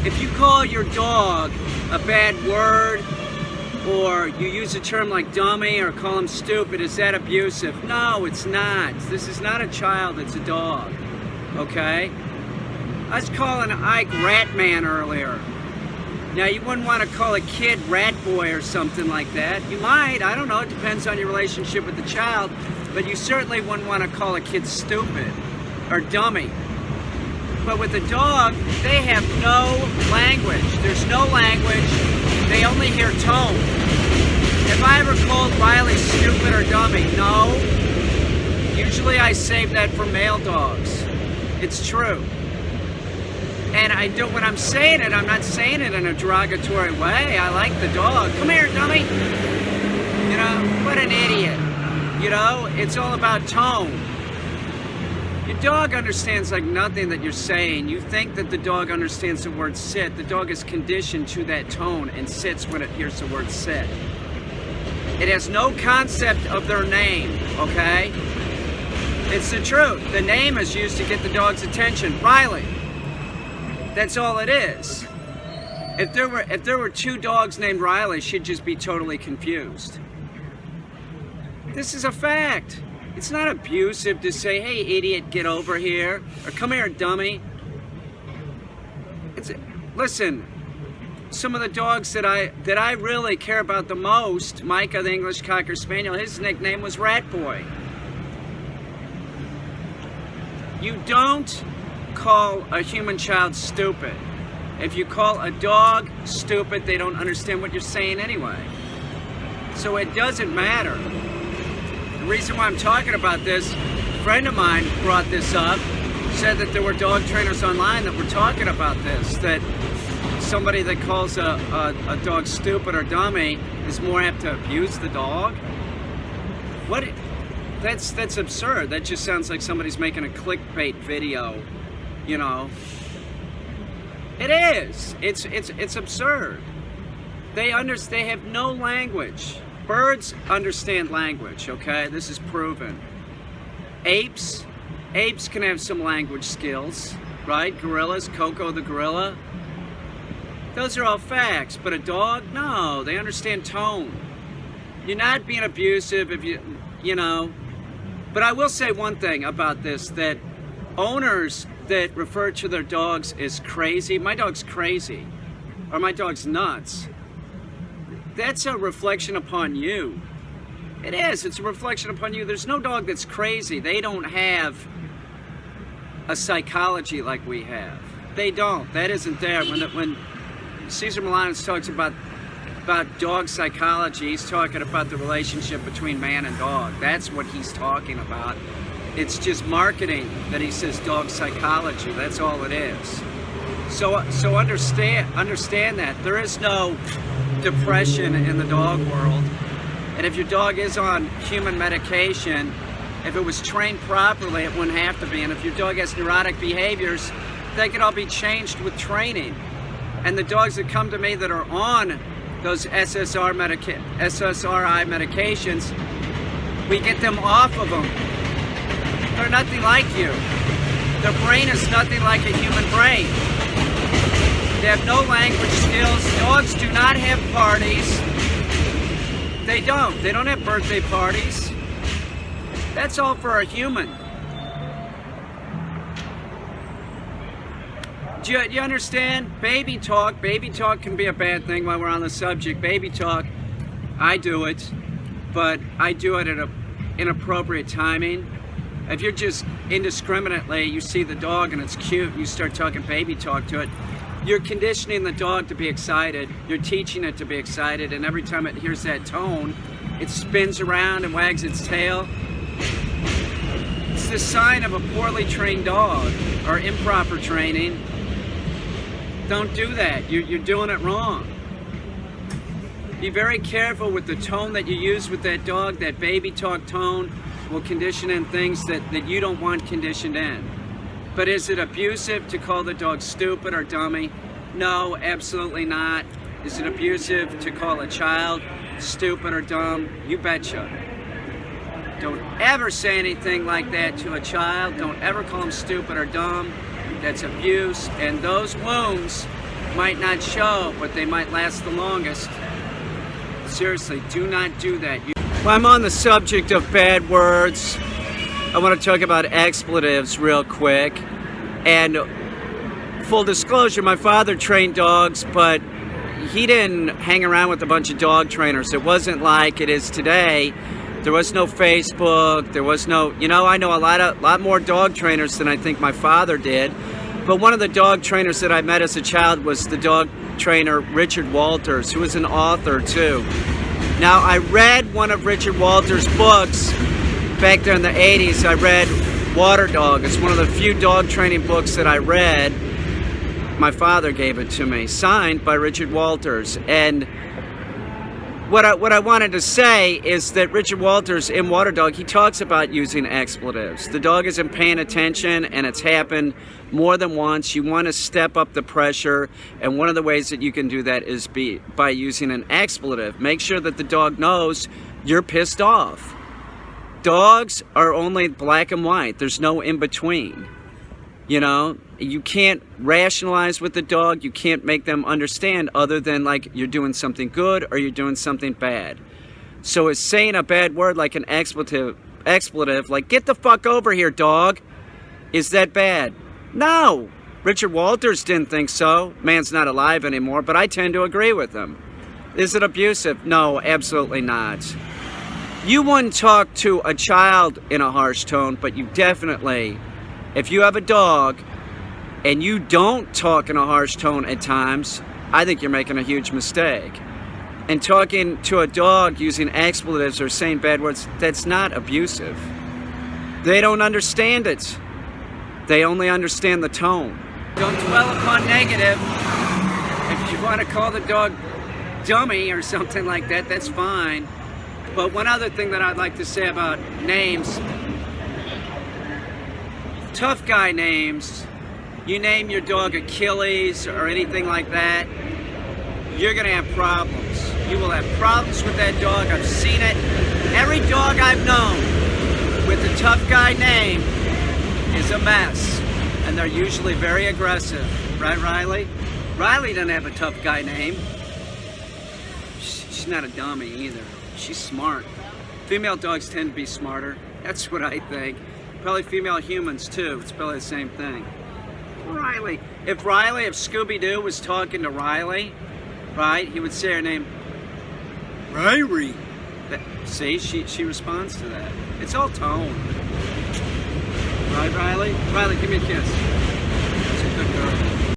if you call your dog a bad word, or you use a term like dummy or call him stupid, is that abusive? No, it's not. This is not a child, it's a dog, okay? I was calling Ike Rat Man earlier. Now, you wouldn't want to call a kid Rat Boy or something like that. You might, I don't know, it depends on your relationship with the child, but you certainly wouldn't want to call a kid stupid or dummy. But with a dog, they have no language. There's no language. They only hear tone. Have I ever called Riley stupid or dummy? No. Usually I save that for male dogs. It's true. And I do, when I'm saying it, I'm not saying it in a derogatory way. I like the dog. Come here, dummy. You know, what an idiot. You know, it's all about tone. Your dog understands like nothing that you're saying. You think that the dog understands the word sit. The dog is conditioned to that tone and sits when it hears the word sit. It has no concept of their name, okay? It's the truth. The name is used to get the dog's attention. Riley. That's all it is. If there were two dogs named Riley, she'd just be totally confused. This is a fact. It's not abusive to say, hey, idiot, get over here, or come here, dummy. Listen, some of the dogs that I really care about the most, Micah, the English Cocker Spaniel, his nickname was Rat Boy. You don't call a human child stupid. If you call a dog stupid, they don't understand what you're saying anyway. So it doesn't matter. The reason why I'm talking about this, a friend of mine brought this up, said that there were dog trainers online that were talking about this, that somebody that calls a dog stupid or dummy is more apt to abuse the dog. What? That's absurd. That just sounds like somebody's making a clickbait video, you know. It is. It's absurd. They have no language. Birds understand language, okay? This is proven. Apes can have some language skills, right? Gorillas, Coco the gorilla. Those are all facts, but a dog, no, they understand tone. You're not being abusive if you know. But I will say one thing about this, that owners that refer to their dogs as crazy, my dog's crazy, or my dog's nuts, that's a reflection upon you. It is, it's a reflection upon you. There's no dog that's crazy. They don't have a psychology like we have. They don't, that isn't there. When Cesar Milanes talks about dog psychology, he's talking about the relationship between man and dog. That's what he's talking about. It's just marketing that he says dog psychology. That's all it is. So understand that. There is no depression in the dog world. And if your dog is on human medication, if it was trained properly, it wouldn't have to be. And if your dog has neurotic behaviors, they could all be changed with training. And the dogs that come to me that are on those SSRI medications, we get them off of them. They're nothing like you. Their brain is nothing like a human brain. They have no language skills. Dogs do not have parties. They don't. They don't have birthday parties. That's all for a human. Do you understand? Baby talk. Baby talk can be a bad thing while we're on the subject. Baby talk, I do it, but I do it at an inappropriate timing. If you're just indiscriminately, you see the dog and it's cute, and you start talking baby talk to it, you're conditioning the dog to be excited. You're teaching it to be excited, and every time it hears that tone, it spins around and wags its tail. It's the sign of a poorly trained dog or improper training. Don't do that. You're doing it wrong. Be very careful with the tone that you use with that dog. That baby talk tone will condition in things that you don't want conditioned in. But is it abusive to call the dog stupid or dummy? No, absolutely not. Is it abusive to call a child stupid or dumb? You betcha. Don't ever say anything like that to a child. Don't ever call them stupid or dumb. That's abuse. And those wounds might not show, but they might last the longest. Seriously, do not do that. Well, I'm on the subject of bad words. I want to talk about expletives real quick. And full disclosure, my father trained dogs, but he didn't hang around with a bunch of dog trainers. It wasn't like it is today. There was no Facebook. There was no, I know a lot more dog trainers than I think my father did. But one of the dog trainers that I met as a child was the dog trainer Richard Walters, who was an author too. Now, I read one of Richard Walters' books back there in the 80s. I read Water Dog. It's one of the few dog training books that I read. My father gave it to me, signed by Richard Walters. And what I wanted to say is that Richard Walters in Water Dog, he talks about using expletives. The dog isn't paying attention, and it's happened more than once. You want to step up the pressure, and one of the ways that you can do that is by using an expletive. Make sure that the dog knows you're pissed off. Dogs are only black and white. There's no in between. You can't rationalize with the dog. You can't make them understand other than like you're doing something good or you're doing something bad. So is saying a bad word like an expletive like get the fuck over here, dog, is that bad? No. Richard Walters didn't think so. Man's not alive anymore, but I tend to agree with him. Is it abusive? No, absolutely not. You wouldn't talk to a child in a harsh tone, but you definitely, if you have a dog and you don't talk in a harsh tone at times, I think you're making a huge mistake. And talking to a dog using expletives or saying bad words, that's not abusive. They don't understand it. They only understand the tone. Don't dwell upon negative. If you want to call the dog dummy or something like that, that's fine. But one other thing that I'd like to say about names, tough guy names, you name your dog Achilles or anything like that, you're going to have problems. You will have problems with that dog. I've seen it. Every dog I've known with a tough guy name is a mess. And they're usually very aggressive. Right, Riley? Riley doesn't have a tough guy name. She's not a dummy either. She's smart. Female dogs tend to be smarter. That's what I think. Probably female humans too. It's probably the same thing. Riley. If Scooby-Doo was talking to Riley, right, he would say her name, Riley. See, she responds to that. It's all tone. Right, Riley? Riley, give me a kiss.